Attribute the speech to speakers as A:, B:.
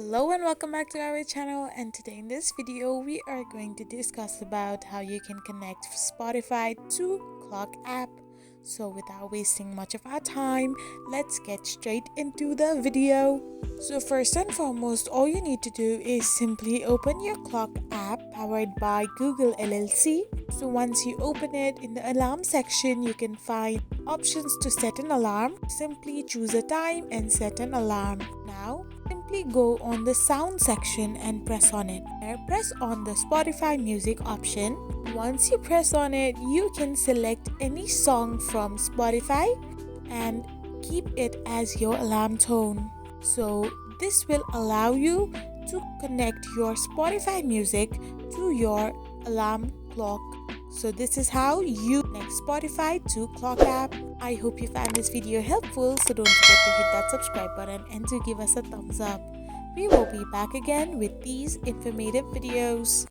A: Hello and welcome back to our channel, and today in this video we are going to discuss about how you can connect Spotify to Clock app. So without wasting much of our time, let's get straight into the video. So first and foremost, all you need to do is simply open your Clock app powered by Google LLC. So once you open it, in the alarm section you can find options to set an alarm. Simply choose a time and set an alarm. Now simply go on the sound section and press on it. Press on the Spotify music option. Once you press on it, you can select any song from Spotify and keep it as your alarm tone. So this will allow you to connect your Spotify music to your alarm clock. So this is how you connect Spotify to Clock app. I hope you found this video helpful, so don't forget to hit that subscribe button and to give us a thumbs up. We will be back again with these informative videos.